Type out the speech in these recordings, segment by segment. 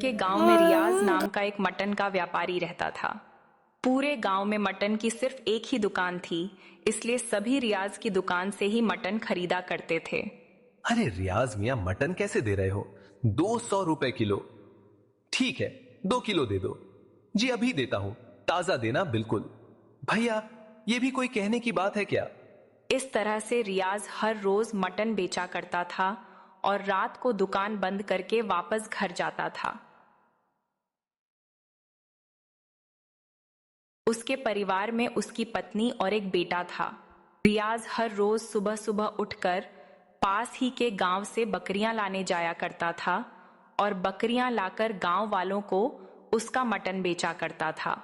के गांव में रियाज नाम का एक मटन का व्यापारी रहता था। पूरे गांव में मटन की सिर्फ एक ही दुकान थी, इसलिए सभी रियाज की दुकान से ही मटन खरीदा करते थे। अरे रियाज मियां, मटन कैसे दे रहे हो? 200 रुपए किलो। ठीक है, 2 किलो दे दो। जी अभी देता हूं, ताजा देना बिल्कुल। भैया, ये भी कोई कहने की बात है क्या? इस तरह से रियाज हर रोज मटन बेचा करता था और रात को दुकान बंद करके वापस घर जाता था। उसके परिवार में उसकी पत्नी और एक बेटा था। रियाज हर रोज सुबह सुबह उठकर पास ही के गांव से बकरियां लाने जाया करता था और बकरियां लाकर गांव वालों को उसका मटन बेचा करता था।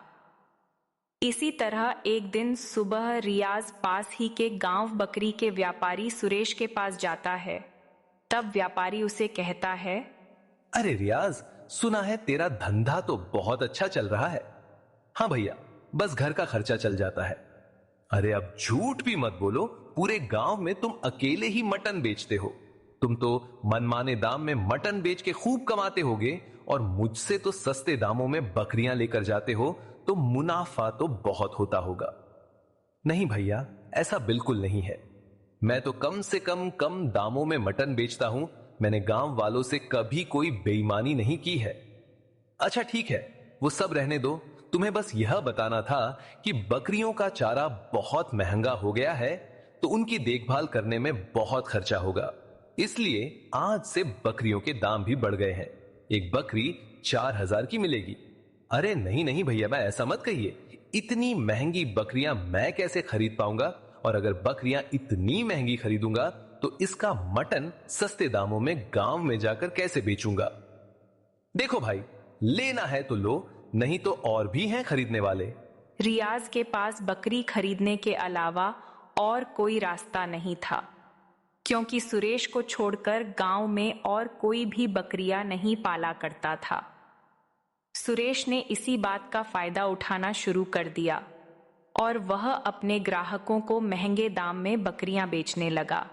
इसी तरह एक दिन सुबह रियाज पास ही के गांव बकरी के व्यापारी सुरेश के पास जाता है। तब व्यापारी उसे कहता है, अरे रियाज, सुना है तेरा धंधा तो बहुत अच्छा चल रहा है। हाँ भैया, बस घर का खर्चा चल जाता है। अरे अब झूठ भी मत बोलो, पूरे गांव में तुम अकेले ही मटन बेचते हो। तुम तो मनमाने दाम में मटन बेच के खूब कमाते होगे और मुझसे तो सस्ते दामों में बकरियां लेकर जाते हो, तो मुनाफा तो बहुत होता होगा। नहीं भैया, ऐसा बिल्कुल नहीं है। मैं तो कम से कम दामों में मटन बेचता हूं। मैंने गांव वालों से कभी कोई बेईमानी नहीं की है। अच्छा ठीक है, वो सब रहने दो। तुम्हें बस यह बताना था कि बकरियों का चारा बहुत महंगा हो गया है, तो उनकी देखभाल करने में बहुत खर्चा होगा। इसलिए आज से बकरियों के दाम भी बढ़ गए हैं। एक बकरी 4,000 की मिलेगी। अरे नहीं नहीं भैया, मैं ऐसा मत कहिए। इतनी महंगी बकरियां मैं कैसे खरीद पाऊंगा? और अगर बकरियां इतनी महंगी खरीदूंगा तो इसका मटन सस्ते दामों में गांव में जाकर कैसे बेचूंगा? देखो भाई, लेना है तो लो, नहीं तो और भी हैं खरीदने वाले। रियाज के पास बकरी खरीदने के अलावा और कोई रास्ता नहीं था, क्योंकि सुरेश को छोड़कर गांव में और कोई भी बकरियां नहीं पाला करता था। सुरेश ने इसी बात का फायदा उठाना शुरू कर दिया और वह अपने ग्राहकों को महंगे दाम में बकरियां बेचने लगा।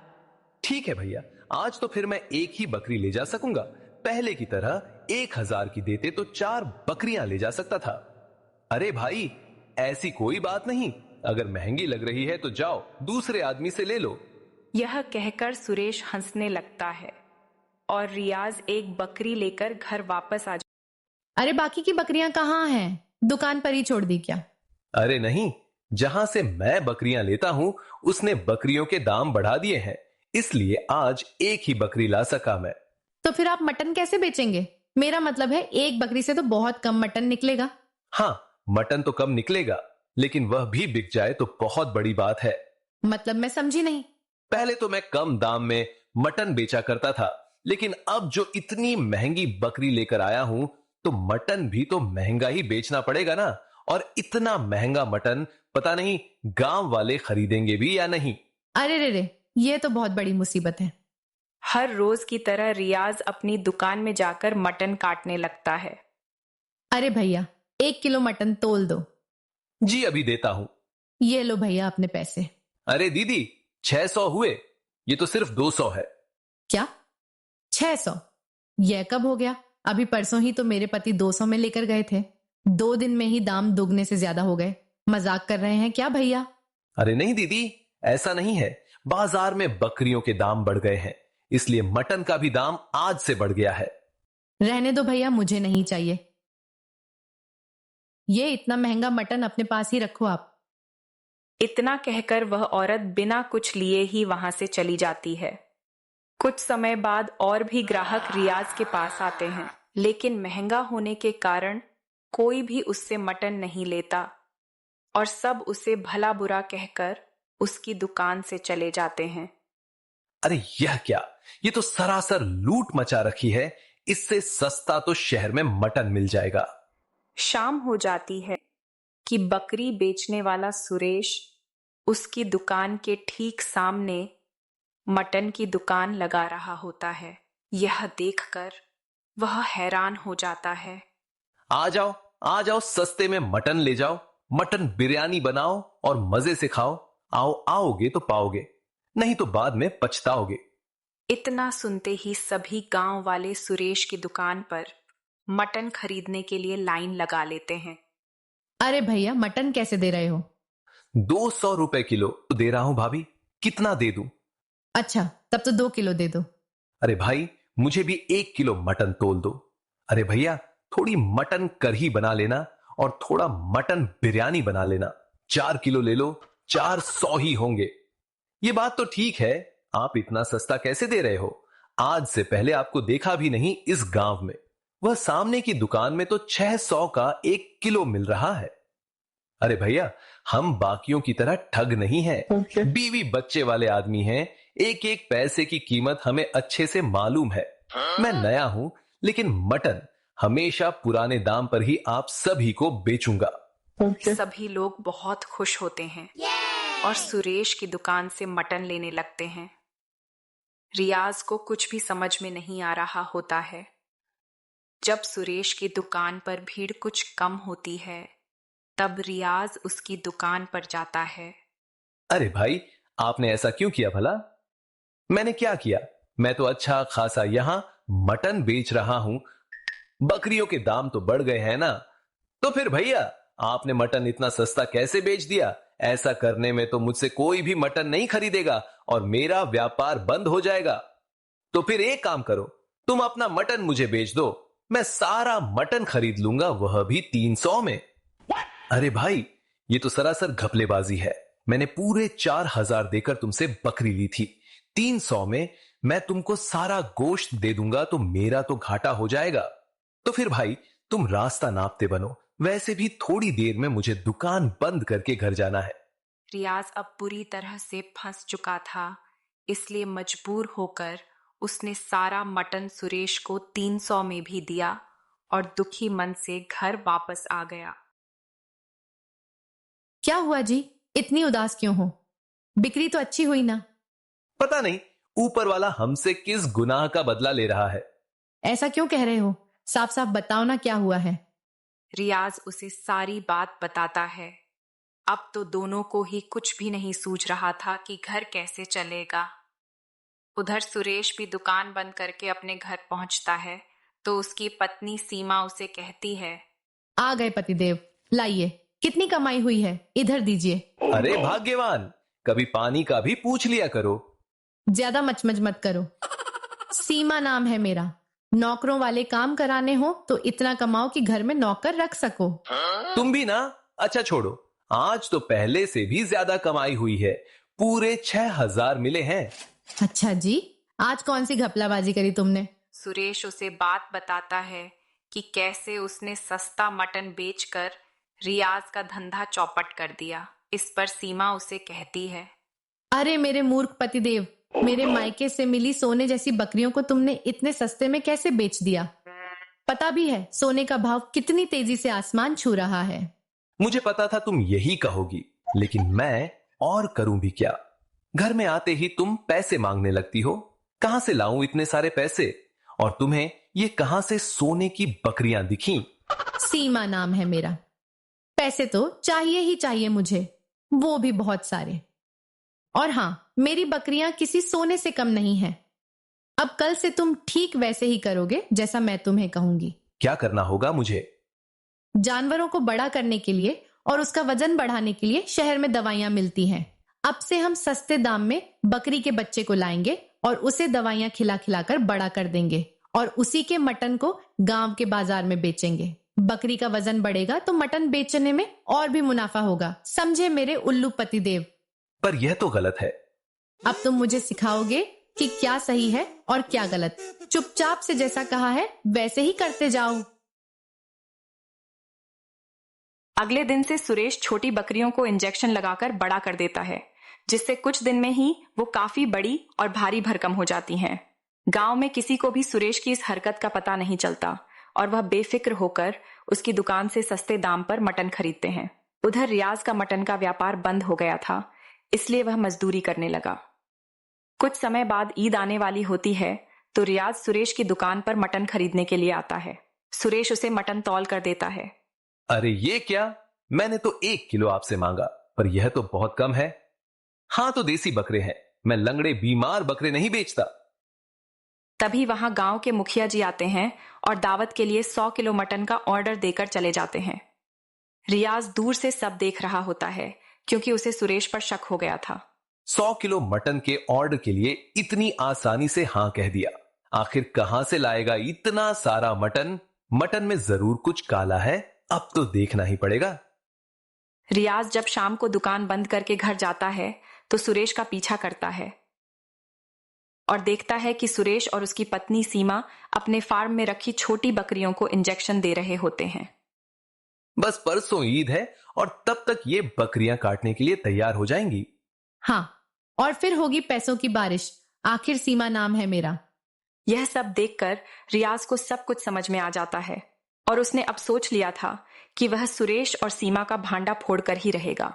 ठीक है भैया, आज तो फिर मैं एक ही बकरी ले जा सकूंगा। पहले की तरह 1,000 की देते तो 4 बकरियां ले जा सकता था। अरे भाई, ऐसी कोई बात नहीं। अगर महंगी लग रही है तो जाओ दूसरे आदमी से ले लो। यह कहकर सुरेश हंसने लगता है और रियाज एक बकरी लेकर घर वापस आ अरे बाकी की बकरियां कहाँ हैं? दुकान पर ही छोड़ दी क्या? अरे नहीं, जहां से मैं बकरियां लेता हूं उसने बकरियों के दाम बढ़ा दिए हैं, इसलिए आज एक ही बकरी ला सका मैं। तो फिर आप मटन कैसे बेचेंगे? मेरा मतलब है एक बकरी से तो बहुत कम मटन निकलेगा। हाँ, मटन तो कम निकलेगा, लेकिन वह भी बिक जाए तो बहुत बड़ी बात है। मतलब मैं समझी नहीं। पहले तो मैं कम दाम में मटन बेचा करता था, लेकिन अब जो इतनी महंगी बकरी लेकर आया हूं, तो मटन भी तो महंगा ही बेचना पड़ेगा ना। और इतना महंगा मटन पता नहीं गांव वाले खरीदेंगे भी या नहीं। अरे रे रे, ये तो बहुत बड़ी मुसीबत है। हर रोज की तरह रियाज अपनी दुकान में जाकर मटन काटने लगता है। अरे भैया, 1 किलो मटन तोल दो। जी अभी देता हूं। ये लो भैया अपने पैसे। अरे दीदी, 600 हुए, ये तो सिर्फ 200 है। क्या? 600? यह कब हो गया? अभी परसों ही तो मेरे पति 200 में लेकर गए थे। 2 दिन में ही दाम दुगने से ज्यादा हो गए। मजाक कर रहे हैं क्या भैया? अरे नहीं दीदी, ऐसा नहीं है। बाजार में बकरियों के दाम बढ़ गए हैं, इसलिए मटन का भी दाम आज से बढ़ गया है। रहने दो भैया, मुझे नहीं चाहिए। ये इतना महंगा मटन अपने पास ही रखो आप। इतना कहकर वह औरत बिना कुछ लिए ही वहां से चली जाती है। कुछ समय बाद और भी ग्राहक रियाज के पास आते हैं, लेकिन महंगा होने के कारण कोई भी उससे मटन नहीं लेता और सब उसे भला बुरा कहकर उसकी दुकान से चले जाते हैं। अरे यह क्या, ये तो सरासर लूट मचा रखी है। इससे सस्ता तो शहर में मटन मिल जाएगा। शाम हो जाती है कि बकरी बेचने वाला सुरेश उसकी दुकान के ठीक सामने मटन की दुकान लगा रहा होता है। यह देखकर वह हैरान हो जाता है। आ जाओ, आ जाओ, सस्ते में मटन ले जाओ। मटन बिरयानी बनाओ और मजे से खाओ। आओ, आओगे तो पाओगे, नहीं तो बाद में पछताओगे। इतना सुनते ही सभी गांव वाले सुरेश की दुकान पर मटन खरीदने के लिए लाइन लगा लेते हैं। अरे भैया, मटन कैसे दे रहे हो? 200 रुपए किलो दे रहा हूं भाभी, कितना दे दूं? अच्छा, तब तो 2 किलो दे दो। अरे भाई, मुझे भी 1 किलो मटन तोल दो। अरे भैया, थोड़ी मटन कढ़ी बना लेना और थोड़ा मटन बिरयानी बना लेना। 4 किलो ले लो, 400 ही होंगे। ये बात तो ठीक है, आप इतना सस्ता कैसे दे रहे हो? आज से पहले आपको देखा भी नहीं इस गांव में। वह सामने की दुकान में तो 600 का 1 किलो मिल रहा है। अरे भैया, हम बाकियों की तरह ठग नहीं हैं। बीवी बच्चे वाले आदमी हैं। एक एक पैसे की कीमत हमें अच्छे से मालूम है। मैं नया हूं, लेकिन मटन हमेशा पुराने दाम पर ही आप सभी को बेचूंगा। सभी लोग बहुत खुश होते हैं और सुरेश की दुकान से मटन लेने लगते हैं। रियाज को कुछ भी समझ में नहीं आ रहा होता है। जब सुरेश की दुकान पर भीड़ कुछ कम होती है, तब रियाज उसकी दुकान पर जाता है। अरे भाई, आपने ऐसा क्यों किया भला? मैंने क्या किया? मैं तो अच्छा खासा यहां मटन बेच रहा हूं। बकरियों के दाम तो बढ़ गए हैं ना। तो फिर भैया, आपने मटन इतना सस्ता कैसे बेच दिया? ऐसा करने में तो मुझसे कोई भी मटन नहीं खरीदेगा और मेरा व्यापार बंद हो जाएगा। तो फिर एक काम करो, तुम अपना मटन मुझे बेच दो, मैं सारा मटन खरीद लूंगा, वह भी 300 में। अरे भाई, ये तो सरासर घपलेबाजी है। मैंने पूरे 4000 देकर तुमसे बकरी ली थी। 300 में मैं तुमको सारा गोश्त दे दूंगा तो मेरा तो घाटा हो जाएगा। तो फिर भाई, तुम रास्ता नापते बनो। वैसे भी थोड़ी देर में मुझे दुकान बंद करके घर जाना है। रियाज अब पूरी तरह से फंस चुका था, इसलिए मजबूर होकर उसने सारा मटन सुरेश को 300 में भी दिया और दुखी मन से घर वापस आ गया। क्या हुआ जी, इतनी उदास क्यों हो? बिक्री तो अच्छी हुई ना? पता नहीं ऊपर वाला हमसे किस गुनाह का बदला ले रहा है। ऐसा क्यों कह रहे हो? साफ साफ बताओ ना, क्या हुआ है? रियाज उसे सारी बात बताता है। अब तो दोनों को ही कुछ भी नहीं सूझ रहा था कि घर कैसे चलेगा। उधर सुरेश भी दुकान बंद करके अपने घर पहुंचता है तो उसकी पत्नी सीमा उसे कहती है, आ गए पतिदेव, लाइए, कितनी कमाई हुई है, इधर दीजिए। अरे भाग्यवान, कभी पानी का भी पूछ लिया करो। ज्यादा मचमच मत करो। सीमा नाम है मेरा। नौकरों वाले काम कराने हो तो इतना कमाओ कि घर में नौकर रख सको। तुम भी ना। अच्छा छोड़ो, आज तो पहले से भी ज्यादा कमाई हुई है। पूरे 6000 मिले हैं। अच्छा जी, आज कौन सी घपलाबाजी करी तुमने? सुरेश उसे बात बताता है कि कैसे उसने सस्ता मटन बेचकर रियाज का धंधा चौपट कर दिया। इस पर सीमा उसे कहती है, अरे मेरे मूर्ख पतिदेव, मेरे मायके से मिली सोने जैसी बकरियों को तुमने इतने सस्ते में कैसे बेच दिया? पता भी है सोने का भाव कितनी तेजी से आसमान छू रहा है। मुझे पता था तुम यही कहोगी, लेकिन मैं और करूं भी क्या? घर में आते ही तुम पैसे मांगने लगती हो। कहां से लाऊं इतने सारे पैसे? और तुम्हें ये कहां से सोने की बकरियां दिखी? सीमा नाम है मेरा। पैसे तो चाहिए ही चाहिए मुझे, वो भी बहुत सारे। और हाँ, मेरी बकरियां किसी सोने से कम नहीं है। अब कल से तुम ठीक वैसे ही करोगे जैसा मैं तुम्हें कहूंगी। क्या करना होगा मुझे? जानवरों को बड़ा करने के लिए और उसका वजन बढ़ाने के लिए शहर में दवाइयां मिलती हैं। अब से हम सस्ते दाम में बकरी के बच्चे को लाएंगे और उसे दवाइयां खिला खिलाकर बड़ा कर देंगे और उसी के मटन को गांव के बाजार में बेचेंगे। बकरी का वजन बढ़ेगा तो मटन बेचने में और भी मुनाफा होगा। समझे मेरे उल्लू पतिदेव? पर यह तो गलत है। अब तुम मुझे सिखाओगे कि क्या सही है और क्या गलत। चुपचाप से जैसा कहा है वैसे ही करते जाओ। अगले दिन से सुरेश छोटी बकरियों को इंजेक्शन लगाकर बड़ा कर देता है, जिससे कुछ दिन में ही वो काफी बड़ी और भारी भरकम हो जाती हैं। गांव में किसी को भी सुरेश की इस हरकत का पता नहीं चलता और वह बेफिक्र होकर उसकी दुकान से सस्ते दाम पर मटन खरीदते हैं। उधर रियाज का मटन का व्यापार बंद हो गया था, इसलिए वह मजदूरी करने लगा। कुछ समय बाद ईद आने वाली होती है तो रियाज सुरेश की दुकान पर मटन खरीदने के लिए आता है। सुरेश उसे मटन तौल कर देता है। अरे ये क्या? मैंने तो 1 किलो आपसे मांगा, पर यह तो बहुत कम है। हाँ तो देसी बकरे हैं, मैं लंगड़े बीमार बकरे नहीं बेचता। तभी वहां गांव के मुखिया जी आते हैं और दावत के लिए 100 किलो मटन का ऑर्डर देकर चले जाते हैं। रियाज दूर से सब देख रहा होता है क्योंकि उसे सुरेश पर शक हो गया था। 100 किलो मटन के ऑर्डर के लिए इतनी आसानी से हां कह दिया। आखिर कहां से लाएगा इतना सारा मटन? मटन में जरूर कुछ काला है, अब तो देखना ही पड़ेगा। रियाज जब शाम को दुकान बंद करके घर जाता है तो सुरेश का पीछा करता है और देखता है कि सुरेश और उसकी पत्नी सीमा अपने फार्म में रखी छोटी बकरियों को इंजेक्शन दे रहे होते हैं। बस परसों ईद है और तब तक ये बकरियां काटने के लिए तैयार हो जाएंगी। हाँ, और फिर होगी पैसों की बारिश। आखिर सीमा नाम है मेरा। यह सब देखकर रियाज को सब कुछ समझ में आ जाता है और उसने अब सोच लिया था कि वह सुरेश और सीमा का भांडा फोड़कर ही रहेगा।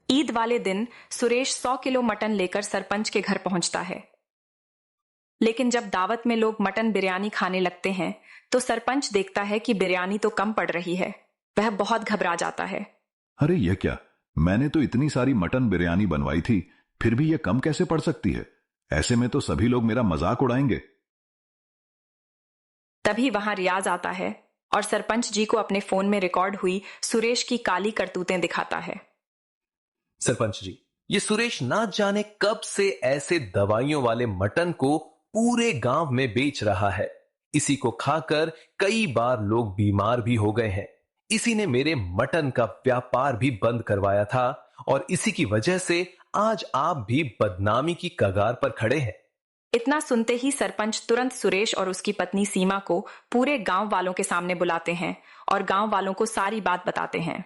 ईद वाले दिन सुरेश 100 किलो मटन लेकर सरपंच के घर पहुंचता है। लेकिन जब दावत में लोग मटन बिरयानी खाने लगते हैं तो सरपंच देखता है कि बिरयानी तो कम पड़ रही है। वह बहुत घबरा जाता है। अरे यह क्या, मैंने तो इतनी सारी मटन बिरयानी बनवाई थी, फिर भी यह कम कैसे पड़ सकती है? ऐसे में तो सभी लोग मेरा मजाक उड़ाएंगे। तभी वहां रियाज आता है और सरपंच जी को अपने फोन में रिकॉर्ड हुई सुरेश की काली करतूतें दिखाता है। सरपंच जी, ये सुरेश ना जाने कब से ऐसे दवाइयों वाले मटन को पूरे गांव में बेच रहा है। इसी को खाकर कई बार लोग बीमार भी हो गए हैं। इसी ने मेरे मटन का व्यापार भी बंद करवाया था और इसी की वजह से आज आप भी बदनामी की कगार पर खड़े हैं। इतना सुनते ही सरपंच तुरंत सुरेश और उसकी पत्नी सीमा को पूरे गांव वालों के सामने बुलाते हैं और गांव वालों को सारी बात बताते हैं।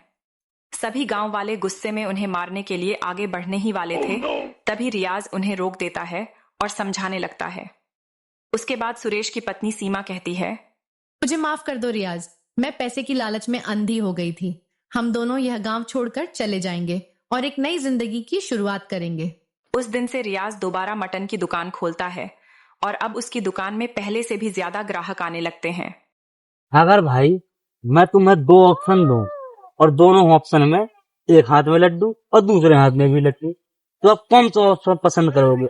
सभी गांव वाले गुस्से में उन्हें मारने के लिए आगे बढ़ने ही वाले थे। तभी रियाज उन्हें रोक देता है और समझाने लगता है। उसके बाद सुरेश की पत्नी सीमा कहती है, मुझे माफ कर दो रियाज, मैं पैसे की लालच में अंधी हो गई थी। हम दोनों यह गांव छोड़कर चले जाएंगे और एक नई जिंदगी की शुरुआत करेंगे। उस दिन से रियाज दोबारा मटन की दुकान खोलता है और अब उसकी दुकान में पहले से भी ज्यादा ग्राहक आने लगते हैं। अगर भाई मैं तुम्हें 2 ऑप्शन दूं और दोनों ऑप्शन में एक हाथ में लड्डू और दूसरे हाथ में भी लड्डू, तो आप कौन सा ऑप्शन पसंद करोगे?